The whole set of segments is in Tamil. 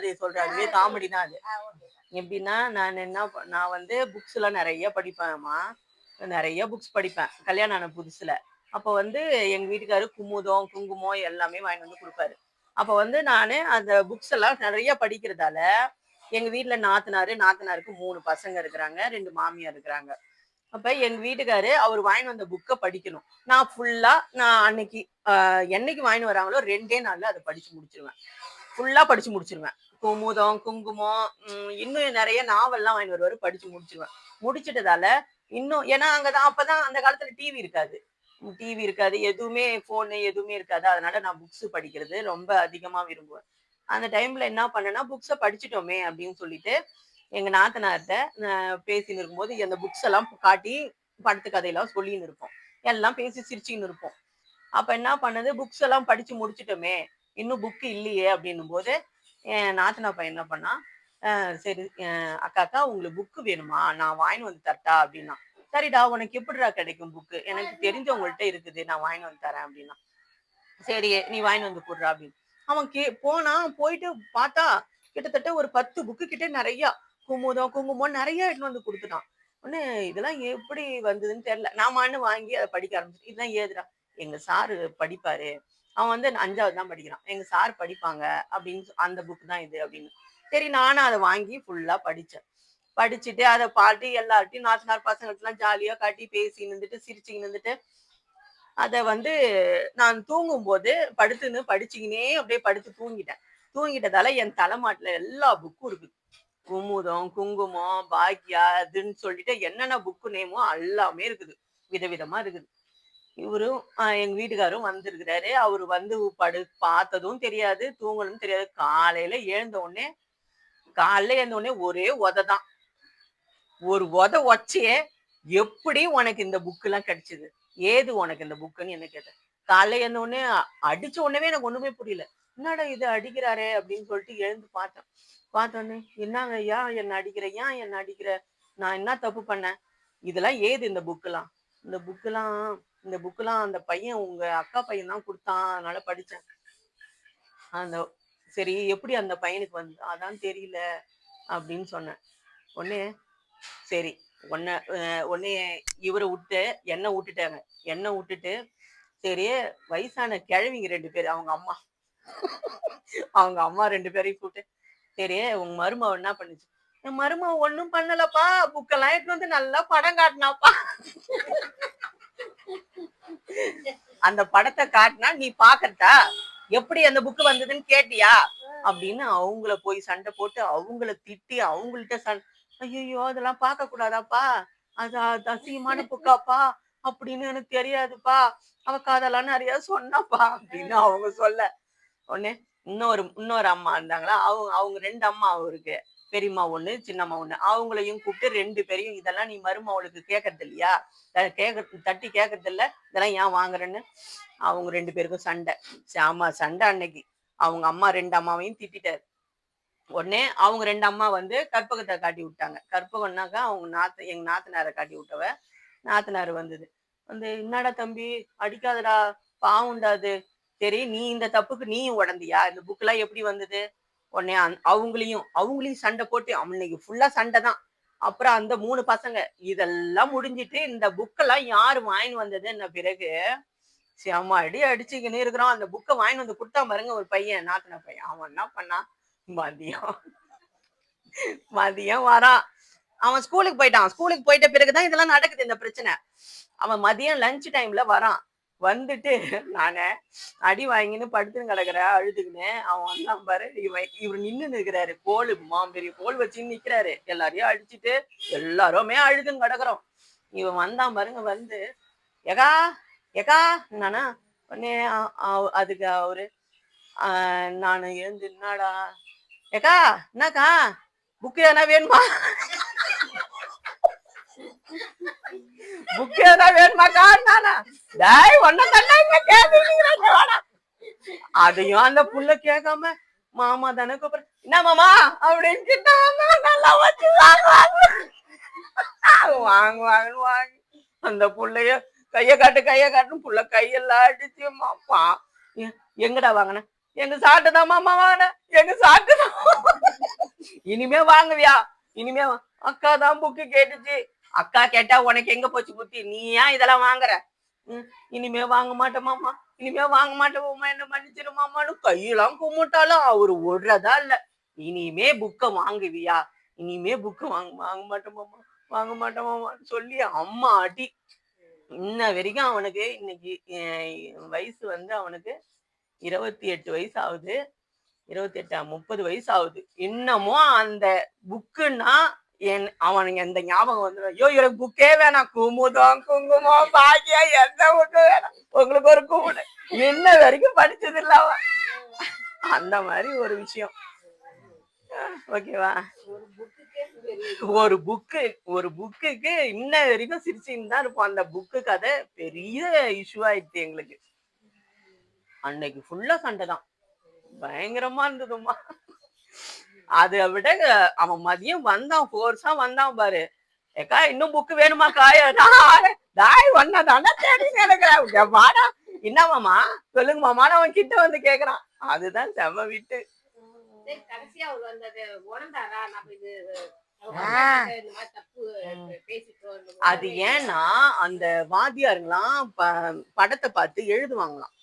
கதையை சொல்றேன், அதுவே காமெடி தான் அது. எப்படின்னா நான் வந்து புக்ஸ் எல்லாம் நிறைய படிப்பேன்மா. நிறைய புக்ஸ் படிப்பேன் கல்யாணம் ஆன புதுசுல. அப்ப வந்து எங்க வீட்டுக்காரு குமுதம், குங்குமம் எல்லாமே வாங்கிட்டு வந்து கொடுப்பாரு. அப்ப வந்து நானு அந்த புக்ஸ் எல்லாம் நிறைய படிக்கிறதால எங்க வீட்டுல நாத்தனாருக்கு 3 பசங்க இருக்கிறாங்க, 2 மாமியார் இருக்கிறாங்க. அப்ப எங்க வீட்டுக்காரு அவர் வாங்கிட்டு வந்த புக்கை படிக்கணும். நான் அன்னைக்கு என்னைக்கு வாங்கிட்டு வராங்களோ 2 நாள்ல அதை படிச்சு முடிச்சிருவேன். ஃபுல்லா படிச்சு முடிச்சிருவேன். குமுதம், குங்குமம், இன்னும் நிறைய நாவல்லாம் வாங்கிட்டு வருவாரு, படிச்சு முடிச்சிருவேன். முடிச்சிட்டதால இன்னும் ஏன்னா அப்பதான் அந்த காலத்துல டிவி இருக்காது, எதுவுமே போனு எதுவுமே இருக்காது. அதனால நான் புக்ஸ் படிக்கிறது ரொம்ப அதிகமா விரும்புவேன். அந்த டைம்ல என்ன பண்ணேன்னா புக்ஸை படிச்சுட்டோமே அப்படின்னு சொல்லிட்டு எங்க நாத்தனார்கிட்ட பேசின்னு இருக்கும்போது அந்த புக்ஸ் எல்லாம் காட்டி படத்து கதையெல்லாம் சொல்லின்னு இருப்போம். எல்லாம் பேசி சிரிச்சுன்னு இருப்போம். அப்ப என்ன பண்ணது, புக்ஸ் எல்லாம் படிச்சு முடிச்சுட்டோமே, இன்னும் புக் இல்லையே அப்படின்னும் போது என் நாத்தனா பையன் என்ன பண்ணா, சரி அக்கா உங்களுக்கு புக்கு வேணுமா, நான் வாங்கிட்டு வந்து தரட்டா அப்படின்னா. சரிடா, உனக்கு எப்படிடா கிடைக்கும் புக்கு, எனக்கு தெரிஞ்சவங்கள்ட்ட இருக்குது, நான் வாங்கிட்டு வந்து தரேன் அப்படின்னா. சரி நீ வாங்கிட்டு வந்து போடுறா அப்படின்னு அவன் போயிட்டு பார்த்தா கிட்டத்தட்ட ஒரு 10 புக்கு கிட்ட நிறைய குங்குமம் நிறைய எடுத்துன்னு வந்து கொடுத்துட்டான். ஒண்ணு இதெல்லாம் எப்படி வந்ததுன்னு தெரியல. நாம வாங்கி அதை படிக்க ஆரம்பிச்சு, இதெல்லாம் ஏதுடா, எங்க சாரு படிப்பாரு, அவன் வந்து 5வது தான் படிக்கிறான், எங்க சார் படிப்பாங்க அப்படின்னு அந்த புக் தான் இது அப்படின்னு. சரி நானும் அதை வாங்கி ஃபுல்லா படிச்சேன். படிச்சுட்டு அதை பாட்டு எல்லார்ட்டையும் நாத்தனார் பசங்கள்ட்டலாம் ஜாலியா காட்டி பேசி நின்றுட்டு சிரிச்சு நின்றுட்டு அதை வந்து நான் தூங்கும் போது படிச்சுக்கினே அப்படியே படுத்து தூங்கிட்டதால என் தலைமாட்டுல எல்லா புக்கும் இருக்குது. குமுதம், குங்குமம், பாக்யா அதுன்னு சொல்லிட்டு என்னென்ன புக்கு நேமோ எல்லாமே இருக்குது, விதவிதமா இருக்குது. இவரும் எங்க வீட்டுக்காரும் வந்திருக்கிறாரு. அவரு வந்து பார்த்ததும் தெரியாது, தூங்கணும் தெரியாது. காலையில எழுந்த உடனே ஒரே உதைதான். ஒரு உதைச்சே, எப்படி உனக்கு இந்த புக்கு எல்லாம் கிடைச்சது, ஏது உனக்கு இந்த புக்குன்னு என்ன கேட்டேன். காலையில எழுந்த உடனே அடிச்ச உடனே எனக்கு ஒண்ணுமே புரியல. என்னடா இது அடிக்கிறாரே அப்படின்னு சொல்லிட்டு எழுந்து பார்த்தோன்னே, என்னங்க ஐயா என்ன அடிக்கிற, நான் என்ன தப்பு பண்ணேன், இதெல்லாம் ஏது இந்த புக்கெல்லாம், இந்த புக்கெல்லாம் அந்த பையன் உங்க அக்கா பையன் தான் கொடுத்தான், அதனால படிச்சேன். சரி எப்படி அந்த பையனுக்கு வந்து, அதான் தெரியல அப்படின்னு சொன்னேன். உடனே சரி உடனே இவரை விட்டு என்ன விட்டுட்டு சரி வயசான கிழவிங்க 2 பேர், அவங்க அம்மா 2 பேரையும் கூப்பிட்டு, சரி உங்க மருமக என்ன பண்ணுச்சு, என் மருமக ஒண்ணும் பண்ணலப்பா, புக்கெல்லாம் எடுத்து வந்து நல்லா படம் காட்டினாப்பா. அந்த படத்தை காட்டினா நீ பாக்கறதா, எப்படி அந்த புக்கு வந்ததுன்னு கேட்டியா அப்படின்னு அவங்கள போய் சண்டை போட்டு அவங்கள திட்டி அவங்கள்ட்ட ஐயோ அதெல்லாம் பார்க்க கூடாதாப்பா, அது அசிங்கமான புக்காப்பா அப்படின்னு எனக்கு தெரியாதுப்பா, அவ காதெல்லாம் நிறைய சொன்னாப்பா அப்படின்னு அவங்க சொல்ல. உடனே இன்னொரு அம்மா இருந்தாங்களா, அவங்க 2 அம்மா அவருக்கு, பெரியம்மா ஒண்ணு சின்னம்மா ஒண்ணு, அவங்களையும் கூப்பிட்டு 2 பேரையும், இதெல்லாம் நீ மருமவளுக்கு கேட்கறது இல்லையா, தட்டி கேட்கறது இல்ல, இதெல்லாம் ஏன் வாங்குறேன்னு அவங்க 2 பேருக்கும் சண்டை. சண்டை அன்னைக்கு அவங்க அம்மா 2 அம்மாவையும் திட்டாரு. உடனே அவங்க 2 அம்மா வந்து கற்பகத்தை காட்டி விட்டாங்க. கற்பகம்னாக்கா எங்க நாத்தனாரை காட்டி விட்டவ. நாத்தனார் வந்தது வந்து, என்னடா தம்பி அடிக்காதடா, பாவுண்டாது, சரி நீ இந்த தப்புக்கு நீயும் உடந்தியா, இந்த புக் எல்லாம் எப்படி வந்தது. உடனே அவங்களையும் சண்டை போட்டு அவனுக்கு ஃபுல்லா சண்டை தான். அப்புறம் அந்த 3 பசங்க இதெல்லாம் முடிஞ்சிட்டு இந்த புக்கெல்லாம் யாரு வாங்கிட்டு வந்ததுன்ன பிறகு செம்ம அடி அடிச்சுக்கின்னு இருக்கிறான். அந்த புக்கை வாங்கிட்டு வந்து கொடுத்தா பாருங்க ஒரு பையன், நாத்தனா பையன், அவன் என்ன பண்ணான், மதியம் வரான். அவன் ஸ்கூலுக்கு போயிட்ட பிறகுதான் இதெல்லாம் நடக்குது இந்த பிரச்சனை. அவன் மதியம் லஞ்ச் டைம்ல வரான். வந்துட்டு நானு அடி வாங்கின்னு படுத்துன்னு கிடக்குற அழுதுக்குன்னு. அவன் வந்தான் பாரு, இவர் நின்னு இருக்கிறாரு, பெரிய கோல் வச்சுன்னு நிக்கிறாரு, எல்லாரையும் அடிச்சுட்டு எல்லாருமே அழுதுன்னு கிடக்குறோம். இவன் வந்தான் பாருங்க, வந்து எகா எகா நானா. உடனே அதுக்கு அவரு நானு எழுந்து, என்னடா ஏக்கா என்னக்கா புக்கு எதனா வேணுமா, புக்கு எதனா வேணுமாக்கா, அதையும் அந்த புள்ள கேட்காம மாமா தானே கூப்பிடுற, என்ன மாமா அப்படின்னு நல்லா வச்சு வாங்குவாங்க. அந்த புள்ளைய கைய காட்டுன்னு புள்ள கையெல்லாம் அடிச்சு, மாப்பா எங்கடா வாங்கின, எங்க சாப்பிட்டுதான் மாமா வாங்கின, எங்க சாப்பிட்டுதான் இனிமே வாங்குவியா? இனிமே அக்கா தான் புக்கு கேட்டுச்சு. அக்கா கேட்டா உனக்கு எங்க போச்சு புத்தி? நீ ஏன் இதெல்லாம் வாங்குற? இனிமே வாங்க மாட்டோமாமா, இனிமே வாங்க மாட்டோமாமா, என்ன மன்னிச்சிருமாமான்னு கையெல்லாம் கும்பிட்டாலும் அவரு விடுறதா இல்ல. இனிமே புக்க வாங்குவியா? இனிமே புக்கு வாங்க மாட்டோமாமா, வாங்க மாட்டோமாமான்னு சொல்லி அம்மா அடி. இன்ன வரைக்கும் அவனுக்கு இன்னைக்கு வயசு வந்து அவனுக்கு 28 வயசு ஆகுது. 28 30 வயசு ஆகுது. இன்னமும் அந்த புக்குன்னா அவனுங்க எந்த ஞாபகம் வந்துடும். ஐயோ எனக்கு புக்கே வேணாம், குமுதம் குங்குமம் பாக்கியம் எந்த புக்கு வேணாம், உங்களுக்கு ஒரு குமுடு, என்ன வரைக்கும் படிச்சது இல்ல அவன். அந்த மாதிரி ஒரு விஷயம். ஓகேவா? ஒரு புக்குக்கு இன்ன வரைக்கும் சிரிச்சுன்னு தான் இருப்போம். அந்த புக்கு கதை பெரிய இஷ்யூ ஆயிடுச்சு எங்களுக்கு. அன்னைக்கு ஃபுல்லா சண்டை தான், பயங்கரமா இருந்ததுமா. அதை விட அவன் மதியம் வந்தான், போர்ஸா வந்தான் பாரு. ஏக்கா இன்னும் புக்கு வேணுமா காய? தாய் ஒன்னதானே தேடி நினைக்கிறேன். வாடா என்னமாமா சொல்லுங்க மாமான்னு அவன் கிட்ட வந்து கேக்குறான். அதுதான் செம விட்டு. அது ஏன்னா அந்த வாத்தியாருங்களாம் படத்தை பார்த்து எழுதுவாங்களாம்.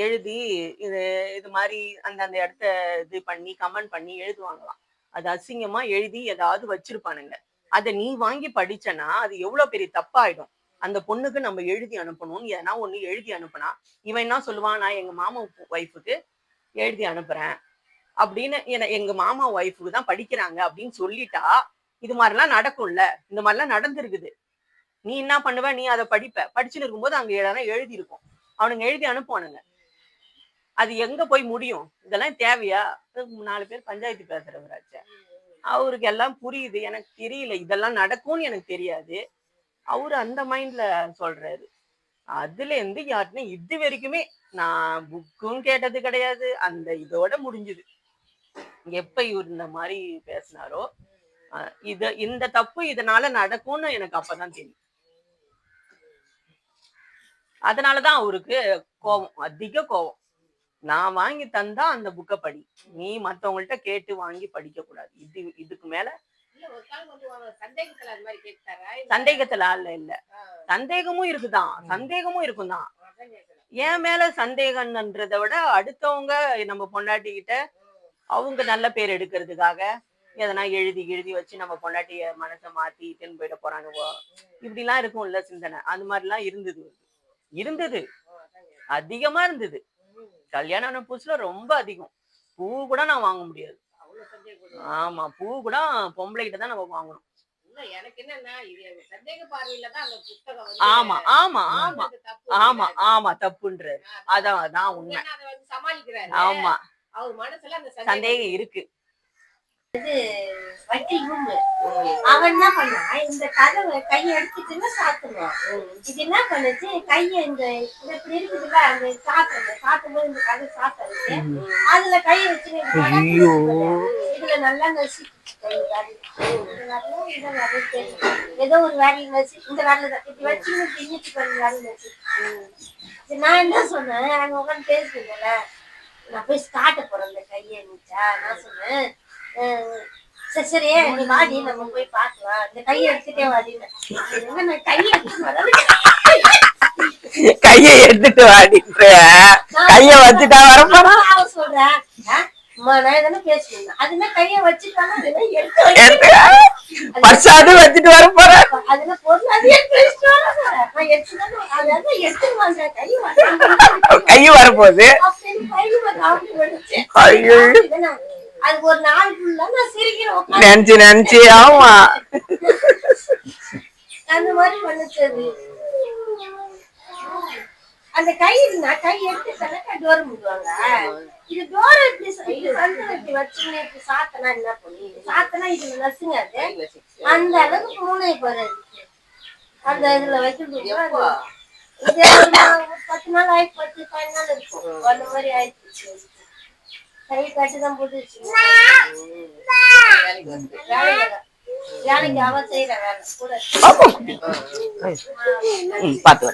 எழுதி இது மாதிரி அந்தந்த இடத்த இது பண்ணி கமெண்ட் பண்ணி எழுதுவாங்களாம். அது அசிங்கமா எழுதி ஏதாவது வச்சிருப்பானுங்க. அதை நீ வாங்கி படிச்சனா அது எவ்வளவு பெரிய தப்பாயிடும். அந்த பொண்ணுக்கு நம்ம எழுதி அனுப்பணும்னு ஏன்னா ஒண்ணு எழுதி அனுப்புனா இவன் என்ன சொல்லுவான், நான் எங்க மாமா ஒய்ஃபுக்கு எழுதி அனுப்புறேன் அப்படின்னு, எங்க மாமா ஒய்ஃபுக்கு தான் படிக்கிறாங்க அப்படின்னு சொல்லிட்டா இது மாதிரிலாம் நடக்கும்ல. இந்த மாதிரிலாம் நடந்திருக்குது. நீ என்ன பண்ணுவ? நீ அதை படிச்சுன்னு இருக்கும்போது அங்க எழுதி இருக்கும், அவனுங்க எழுதி அனுப்புவானுங்க. அது எங்க போய் முடியும்? இதெல்லாம் தேவையா? 4 பேர் பஞ்சாயத்து பேசுறவராச்ச, அவருக்கு எல்லாம் புரியுது. எனக்கு தெரியல, இதெல்லாம் நடக்கும்னு எனக்கு தெரியாது. அவரு அந்த மைண்ட்ல சொல்றாரு. அதுல இருந்து யாருன்னு இது வரைக்குமே நான் புக்கும் கேட்டது கிடையாது. அந்த இதோட முடிஞ்சுது. எப்ப இவர் இந்த மாதிரி பேசினாரோ இந்த தப்பு இதனால நடக்கும்னு எனக்கு அப்பதான் தெரியும். அதனாலதான் அவருக்கு கோபம், அதிக கோபம். நான் வாங்கி தந்தா அந்த புக்கை படி, நீ மத்தவங்கள்ட்ட கேட்டு வாங்கி படிக்க கூடாது. இதுக்கு மேல சந்தேகத்துல இல்ல சந்தேகமும் இருக்குதான், சந்தேகமும் இருக்கும்தான். என் மேல சந்தேகம்ன்றதை விட அடுத்தவங்க நம்ம பொண்டாட்டிக்கிட்ட அவங்க நல்ல பேர் எடுக்கிறதுக்காக எதனா எழுதி வச்சு நம்ம பொண்டாட்டிய மனசை மாத்திட்டுன்னு போயிட போறானுவோ, இப்படிலாம் இருக்கும்ல சிந்தனை. அது மாதிரிலாம் இருந்தது அதிகமா இருந்தது. கல்யாணம் புதுசுல ரொம்ப அதிகம். பூ கூட நான் வாங்க முடியாது. ஆமா, பூ கூட பொம்பளை கிட்ட தான் நம்ம வாங்கணும். ஆமா ஆமா ஆமா ஆமா ஆமா தப்புன்றாரு. அதான் உண்மை. ஆமா, சந்தேகம் இருக்கு. அவன் என்ன பண்ணா, இந்த கதவை கையை எடுத்துட்டு சாத்துவான். இது என்ன பண்ணுச்சு, கையை இந்த இப்படி இருக்குதுல்ல, அந்த சாத்தும்போது இந்த கதை சாத்துறது, அதுல கையை வச்சு இதுல நல்லா நசி ஏதோ ஒரு வேலையை வச்சு இந்த வேலைதான் இப்படி வச்சு பின்னிட்டு பண்ண வேலை வச்சு. நான் என்ன சொன்னேன், அங்க உட்காந்து பேசுறீங்கல்ல, நான் போய் ஸ்டார்ட் போறேன் இந்த கையை நிச்சா. நான் சொன்னேன், சரி நீ வாடி நம்ம போய் பாக்கலாம், இந்த கையை எடுத்துட்டே வாடின்னு. நான் கையை எடுத்துட்டு வாடின்ற கைய வச்சுட்டா வரப்போறா. அவன் சொல்றேன், நான் எதனா பேசுறேன், அதுனா கையை வச்சுட்டானா வச்சுட்டு வர போறேன். அதுல பொருள் அது எடுத்து கை வரப்போகுது. அது ஒரு நாளுக்குள்ள நான் சிரிக்கிறேன் நினைச்சு. ஆமா, அந்த மாதிரி பண்ணுச்சு. அந்த கை எடுத்து டோர் முடுவாங்க. இது டோர் எப்படி சந்தை வச்சு சாத்தனா என்ன பண்ணி சாத்தனா இதுல நசுங்க. அந்த அளவுக்கு மூளை பாரு அந்த இதுல வைக்கிறது. 10 நாள் ஆயிடுச்சு, 10 நாள் இருக்கும். அந்த மாதிரி ஆயிடுச்சு. கை கட்டுதான் போட்டுச்சு. வேலைக்கு அவ செய்யற வேலை கூட பாத்து